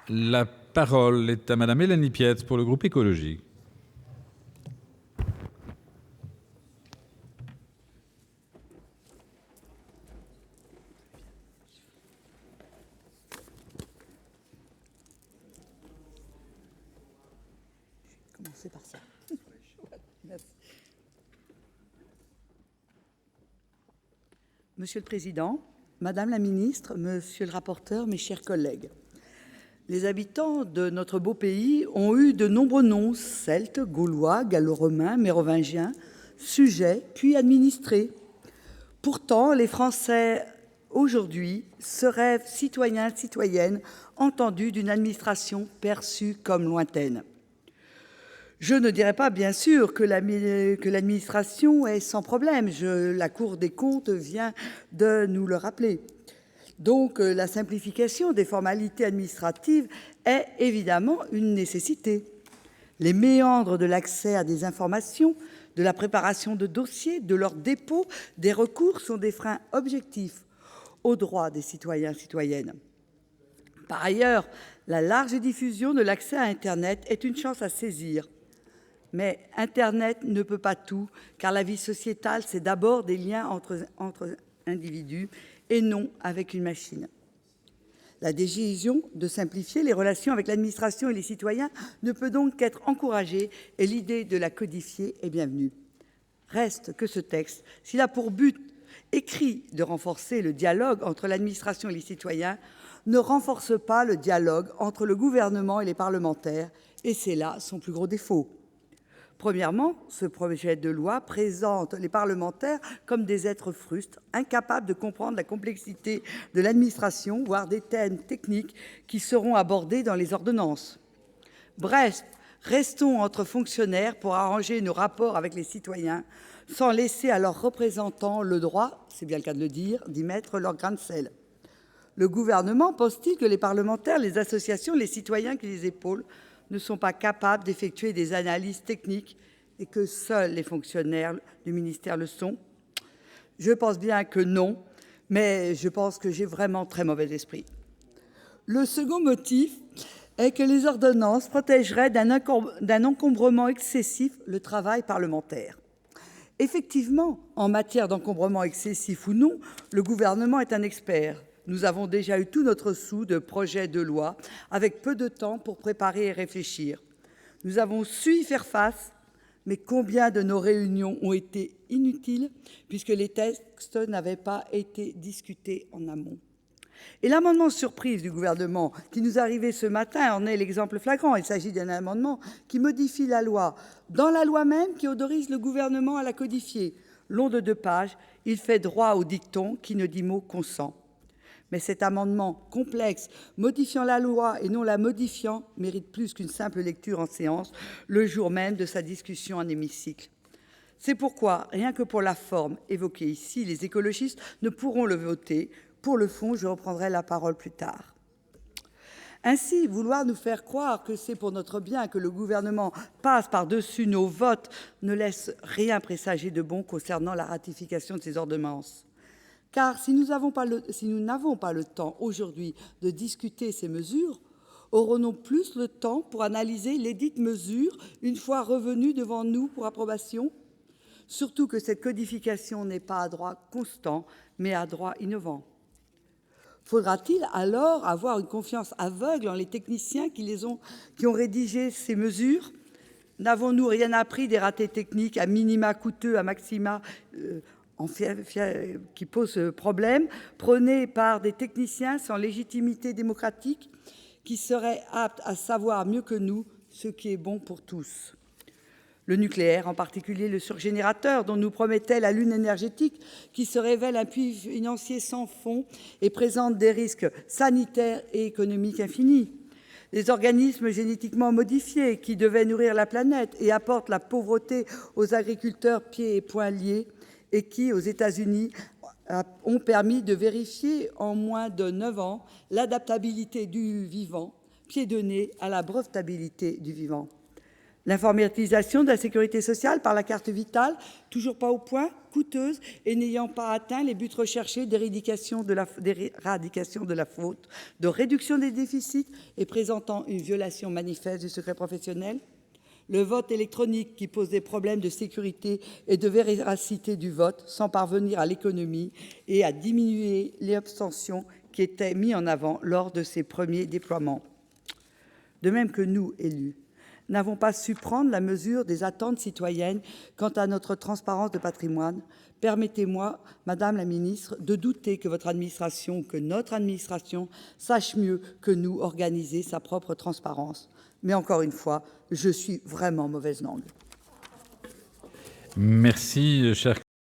La parole est à Madame Mélanie Pietz pour le groupe écologique. Commencer par ça. Merci. Monsieur le Président, Madame la Ministre, Monsieur le rapporteur, mes chers collègues, les habitants de notre beau pays ont eu de nombreux noms, celtes, gaulois, gallo-romains, mérovingiens, sujets, puis administrés. Pourtant, les Français, aujourd'hui, se rêvent citoyens, citoyennes, entendus d'une administration perçue comme lointaine. Je ne dirais pas, bien sûr, que l'administration est sans problème. La Cour des comptes vient de nous le rappeler. Donc, la simplification des formalités administratives est évidemment une nécessité. Les méandres de l'accès à des informations, de la préparation de dossiers, de leur dépôt, des recours sont des freins objectifs aux droits des citoyens et citoyennes. Par ailleurs, la large diffusion de l'accès à Internet est une chance à saisir. Mais Internet ne peut pas tout, car la vie sociétale, c'est d'abord des liens entre individus et non avec une machine. La décision de simplifier les relations avec l'administration et les citoyens ne peut donc qu'être encouragée et l'idée de la codifier est bienvenue. Reste que ce texte, s'il a pour but écrit de renforcer le dialogue entre l'administration et les citoyens, ne renforce pas le dialogue entre le gouvernement et les parlementaires, et c'est là son plus gros défaut. Premièrement, ce projet de loi présente les parlementaires comme des êtres frustres, incapables de comprendre la complexité de l'administration, voire des thèmes techniques qui seront abordés dans les ordonnances. Bref, restons entre fonctionnaires pour arranger nos rapports avec les citoyens, sans laisser à leurs représentants le droit, c'est bien le cas de le dire, d'y mettre leur grain de sel. Le gouvernement pense-t-il que les parlementaires, les associations, les citoyens qui les épaulent ne sont pas capables d'effectuer des analyses techniques et que seuls les fonctionnaires du ministère le sont? Je pense bien que non, mais je pense que j'ai vraiment très mauvais esprit. Le second motif est que les ordonnances protégeraient d'un encombrement excessif le travail parlementaire. Effectivement, en matière d'encombrement excessif ou non, le gouvernement est un expert. Nous avons déjà eu tout notre soûl de projets de loi avec peu de temps pour préparer et réfléchir. Nous avons su y faire face, mais combien de nos réunions ont été inutiles puisque les textes n'avaient pas été discutés en amont. Et l'amendement surprise du gouvernement qui nous est arrivé ce matin en est l'exemple flagrant. Il s'agit d'un amendement qui modifie la loi, dans la loi même qui autorise le gouvernement à la codifier. Long de 2 pages, il fait droit au dicton qui ne dit mot consent. Mais cet amendement complexe, modifiant la loi et non la modifiant, mérite plus qu'une simple lecture en séance, le jour même de sa discussion en hémicycle. C'est pourquoi, rien que pour la forme évoquée ici, les écologistes ne pourront le voter. Pour le fond, je reprendrai la parole plus tard. Ainsi, vouloir nous faire croire que c'est pour notre bien que le gouvernement passe par-dessus nos votes ne laisse rien présager de bon concernant la ratification de ces ordonnances. Car si nous n'avons pas le temps aujourd'hui de discuter ces mesures, aurons-nous plus le temps pour analyser lesdites mesures une fois revenues devant nous pour approbation? Surtout que cette codification n'est pas à droit constant, mais à droit innovant. Faudra-t-il alors avoir une confiance aveugle en les techniciens qui ont rédigé ces mesures? N'avons-nous rien appris des ratés techniques, à minima coûteux, à maxima qui posent problème, prônés par des techniciens sans légitimité démocratique, qui seraient aptes à savoir mieux que nous ce qui est bon pour tous? Le nucléaire, en particulier le surgénérateur dont nous promettait la lune énergétique, qui se révèle un puits financier sans fond et présente des risques sanitaires et économiques infinis. Les organismes génétiquement modifiés qui devaient nourrir la planète et apportent la pauvreté aux agriculteurs pieds et poings liés et qui, aux États-Unis, ont permis de vérifier en moins de 9 ans l'adaptabilité du vivant, pied de nez à la brevetabilité du vivant. L'informatisation de la sécurité sociale par la carte Vitale, toujours pas au point, coûteuse et n'ayant pas atteint les buts recherchés d'éradication de la faute, de réduction des déficits et présentant une violation manifeste du secret professionnel. Le vote électronique qui pose des problèmes de sécurité et de véracité du vote sans parvenir à l'économie et à diminuer les abstentions qui étaient mis en avant lors de ses premiers déploiements. De même que nous, élus, n'avons pas su prendre la mesure des attentes citoyennes quant à notre transparence de patrimoine, permettez-moi, Madame la Ministre, de douter que votre administration, que notre administration sache mieux que nous organiser sa propre transparence. Mais encore une fois, je suis vraiment mauvaise langue. Merci, cher